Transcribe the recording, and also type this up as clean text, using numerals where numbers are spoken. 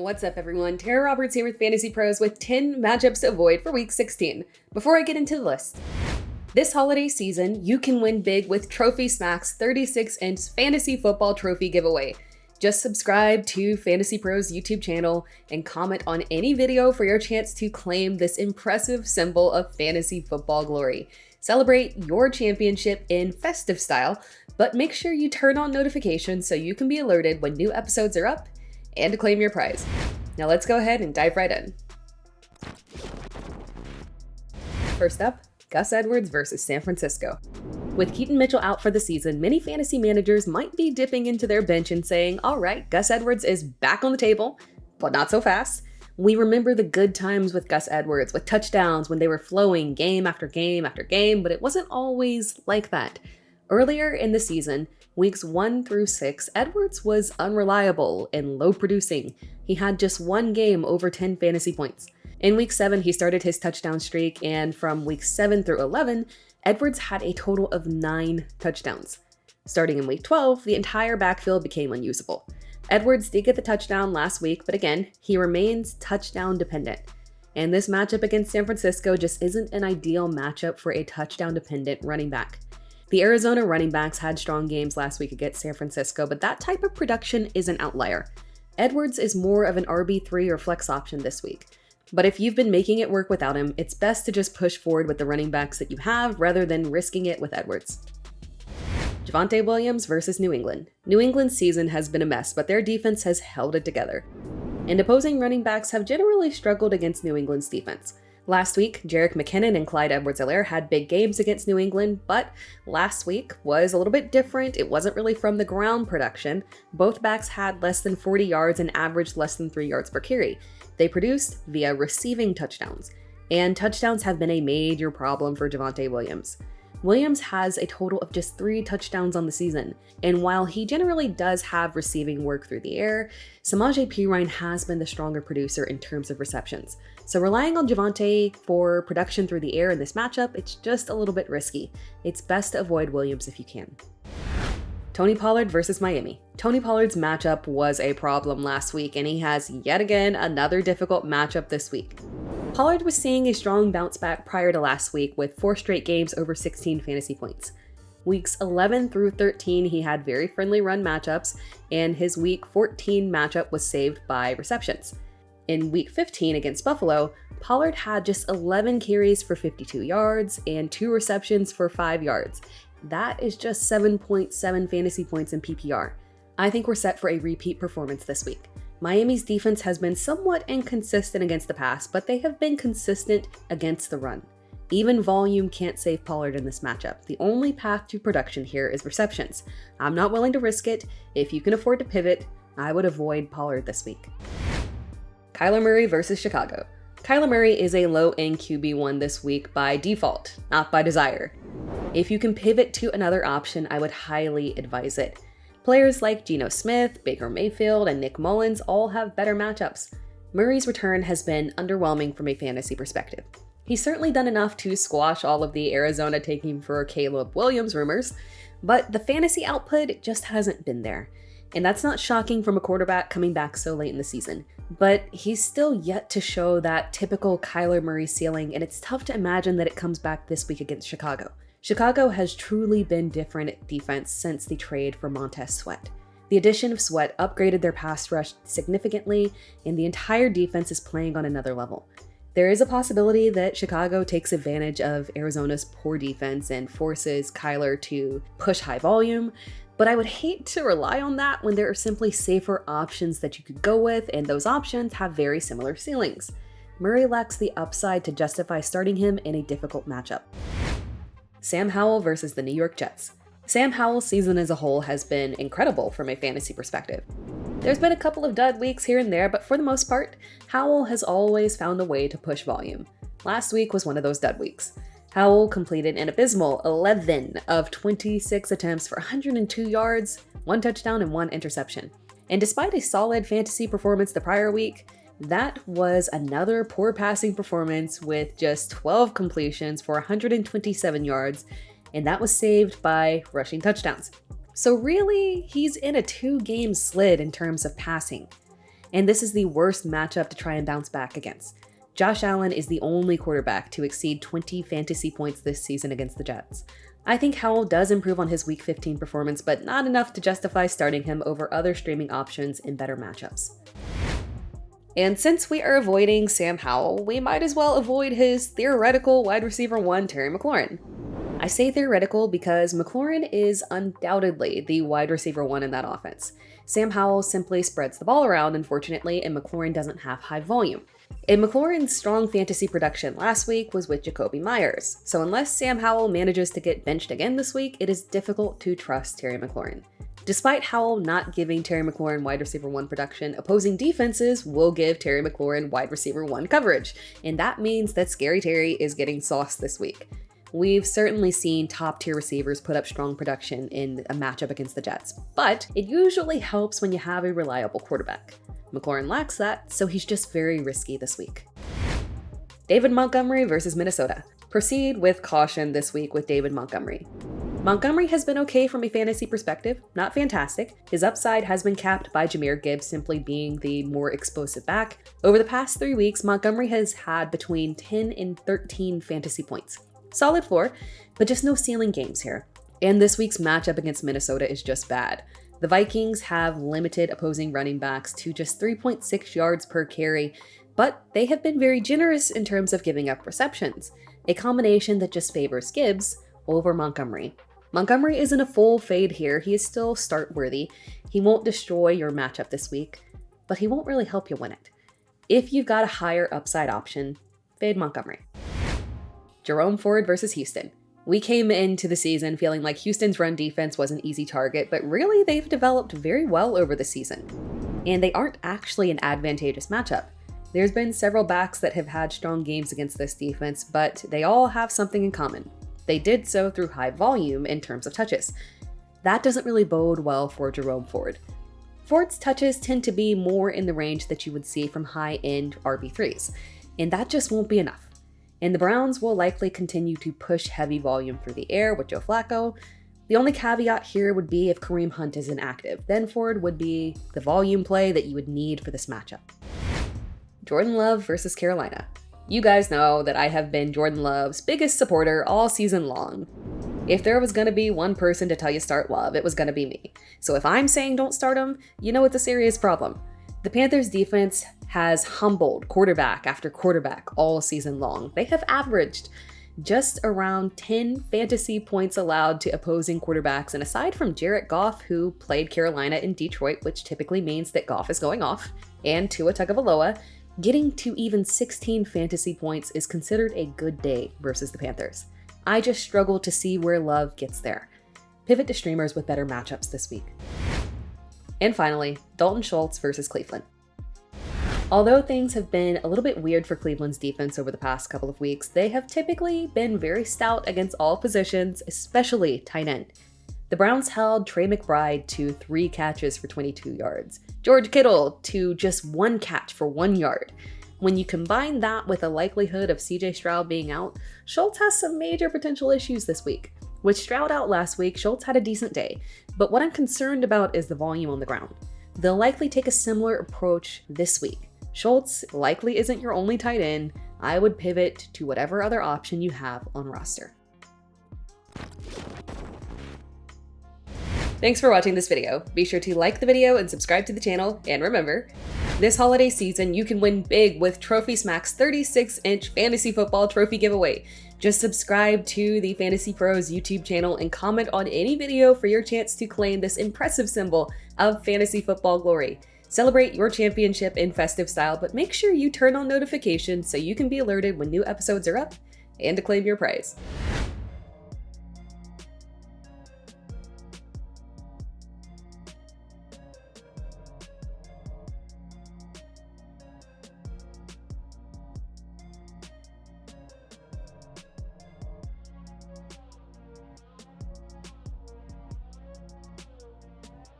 What's up, everyone? Tera Roberts here with FantasyPros with 10 matchups to avoid for Week 16. Before I get into the list, this holiday season, you can win big with Trophy Smack's 36-inch Fantasy Football Trophy giveaway. Just subscribe to FantasyPros YouTube channel and comment on any video for your chance to claim this impressive symbol of fantasy football glory. Celebrate your championship in festive style, but make sure you turn on notifications so you can be alerted when new episodes are up and to claim your prize. Now let's go ahead and dive right in. First up, Gus Edwards versus San Francisco. With Keaton Mitchell out for the season, many fantasy managers might be dipping into their bench and saying, all right, Gus Edwards is back on the table, but not so fast. We remember the good times with Gus Edwards, with touchdowns when they were flowing game after game after game, but it wasn't always like that. Earlier in the season, weeks 1 through 6, Edwards was unreliable and low producing. He had just one game over 10 fantasy points. In week 7, he started his touchdown streak, and from weeks 7 through 11, Edwards had a total of 9 touchdowns. Starting in week 12, the entire backfield became unusable. Edwards did get the touchdown last week, but again, he remains touchdown dependent. And this matchup against San Francisco just isn't an ideal matchup for a touchdown dependent running back. The Arizona running backs had strong games last week against San Francisco, but that type of production is an outlier. Edwards is more of an RB3 or flex option this week. But if you've been making it work without him, it's best to just push forward with the running backs that you have rather than risking it with Edwards. Gavon Williams versus New England. New England's season has been a mess, but their defense has held it together. And opposing running backs have generally struggled against New England's defense. Last week, Jerick McKinnon and Clyde Edwards-Helaire had big games against New England, but last week was a little bit different. It wasn't really from the ground production. Both backs had less than 40 yards and averaged less than 3 yards per carry. They produced via receiving touchdowns, and touchdowns have been a major problem for Gavon Williams. Williams has a total of just 3 touchdowns on the season, and while he generally does have receiving work through the air, Samaje Perine has been the stronger producer in terms of receptions. So relying on Javonte for production through the air in this matchup, it's just a little bit risky. It's best to avoid Williams if you can. Tony Pollard versus Miami. Tony Pollard's matchup was a problem last week, and he has yet again another difficult matchup this week. Pollard was seeing a strong bounce back prior to last week with 4 straight games over 16 fantasy points. Weeks 11 through 13, he had very friendly run matchups, and his week 14 matchup was saved by receptions. In week 15 against Buffalo, Pollard had just 11 carries for 52 yards and 2 receptions for 5 yards. That is just 7.7 fantasy points in PPR. I think we're set for a repeat performance this week. Miami's defense has been somewhat inconsistent against the pass, but they have been consistent against the run. Even volume can't save Pollard in this matchup. The only path to production here is receptions. I'm not willing to risk it. If you can afford to pivot, I would avoid Pollard this week. Kyler Murray versus Chicago. Kyler Murray is a low-end QB1 this week by default, not by desire. If you can pivot to another option, I would highly advise it. Players like Geno Smith, Baker Mayfield, and Nick Mullins all have better matchups. Murray's return has been underwhelming from a fantasy perspective. He's certainly done enough to squash all of the Arizona taking for Caleb Williams rumors, but the fantasy output just hasn't been there. And that's not shocking from a quarterback coming back so late in the season. But he's still yet to show that typical Kyler Murray ceiling, and it's tough to imagine that it comes back this week against Chicago. Chicago has truly been different at defense since the trade for Montez Sweat. The addition of Sweat upgraded their pass rush significantly, and the entire defense is playing on another level. There is a possibility that Chicago takes advantage of Arizona's poor defense and forces Kyler to push high volume, but I would hate to rely on that when there are simply safer options that you could go with, and those options have very similar ceilings. Murray lacks the upside to justify starting him in a difficult matchup. Sam Howell versus the New York Jets. Sam Howell's season as a whole has been incredible from a fantasy perspective. There's been a couple of dud weeks here and there, but for the most part, Howell has always found a way to push volume. Last week was one of those dud weeks. Howell completed an abysmal 11 of 26 attempts for 102 yards, 1 touchdown, and 1 interception. And despite a solid fantasy performance the prior week, that was another poor passing performance with just 12 completions for 127 yards, and that was saved by rushing touchdowns. So really, he's in a 2-game slid in terms of passing. and this is the worst matchup to try and bounce back against. Josh Allen is the only quarterback to exceed 20 fantasy points this season against the Jets. I think Howell does improve on his Week 15 performance, but not enough to justify starting him over other streaming options in better matchups. And since we are avoiding Sam Howell, we might as well avoid his theoretical wide receiver 1, Terry McLaurin. I say theoretical because McLaurin is undoubtedly the wide receiver 1 in that offense. Sam Howell simply spreads the ball around, unfortunately, and McLaurin doesn't have high volume. And McLaurin's strong fantasy production last week was with Jacoby Myers, so unless Sam Howell manages to get benched again this week, it is difficult to trust Terry McLaurin. Despite Howell not giving Terry McLaurin wide receiver 1 production, opposing defenses will give Terry McLaurin wide receiver 1 coverage, and that means that Scary Terry is getting sauced this week. We've certainly seen top-tier receivers put up strong production in a matchup against the Jets, but it usually helps when you have a reliable quarterback. McLaurin lacks that, so he's just very risky this week. David Montgomery versus Minnesota. Proceed with caution this week with David Montgomery. Montgomery has been okay from a fantasy perspective, not fantastic. His upside has been capped by Jahmyr Gibbs simply being the more explosive back. Over the past 3 weeks, Montgomery has had between 10 and 13 fantasy points. Solid floor, but just no ceiling games here. And this week's matchup against Minnesota is just bad. The Vikings have limited opposing running backs to just 3.6 yards per carry, but they have been very generous in terms of giving up receptions, a combination that just favors Gibbs over Montgomery. Montgomery isn't a full fade here, he is still start worthy. He won't destroy your matchup this week, but he won't really help you win it. If you've got a higher upside option, fade Montgomery. Jerome Ford versus Houston. We came into the season feeling like Houston's run defense was an easy target, but really they've developed very well over the season. And they aren't actually an advantageous matchup. There's been several backs that have had strong games against this defense, but they all have something in common. They did so through high volume in terms of touches. That doesn't really bode well for Jerome Ford. Ford's touches tend to be more in the range that you would see from high-end RB3s, and that just won't be enough. And the Browns will likely continue to push heavy volume through the air with Joe Flacco. The only caveat here would be if Kareem Hunt is inactive, then Ford would be the volume play that you would need for this matchup. Jordan Love versus Carolina. You guys know that I have been Jordan Love's biggest supporter all season long. If there was going to be one person to tell you start Love, it was going to be me. So if I'm saying don't start him, you know it's a serious problem. The Panthers defense has humbled quarterback after quarterback all season long. They have averaged just around 10 fantasy points allowed to opposing quarterbacks, and aside from Jared Goff, who played Carolina in Detroit, which typically means that Goff is going off, and Tua Tagovailoa, getting to even 16 fantasy points is considered a good day versus the Panthers. I just struggle to see where Love gets there. Pivot to streamers with better matchups this week. And finally, Dalton Schultz versus Cleveland. Although things have been a little bit weird for Cleveland's defense over the past couple of weeks, they have typically been very stout against all positions, especially tight end. The Browns held Trey McBride to 3 catches for 22 yards, George Kittle to just 1 catch for 1 yard. When you combine that with the likelihood of CJ Stroud being out, Schultz has some major potential issues this week. With Stroud out last week, Schultz had a decent day, but what I'm concerned about is the volume on the ground. They'll likely take a similar approach this week. Schultz likely isn't your only tight end. I would pivot to whatever other option you have on roster. Thanks for watching this video. Be sure to like the video and subscribe to the channel, and remember, this holiday season you can win big with Trophy Smack's 36-inch fantasy football trophy giveaway. Just subscribe to the FantasyPros YouTube channel and comment on any video for your chance to claim this impressive symbol of fantasy football glory. Celebrate your championship in festive style, but make sure you turn on notifications so you can be alerted when new episodes are up and to claim your prize.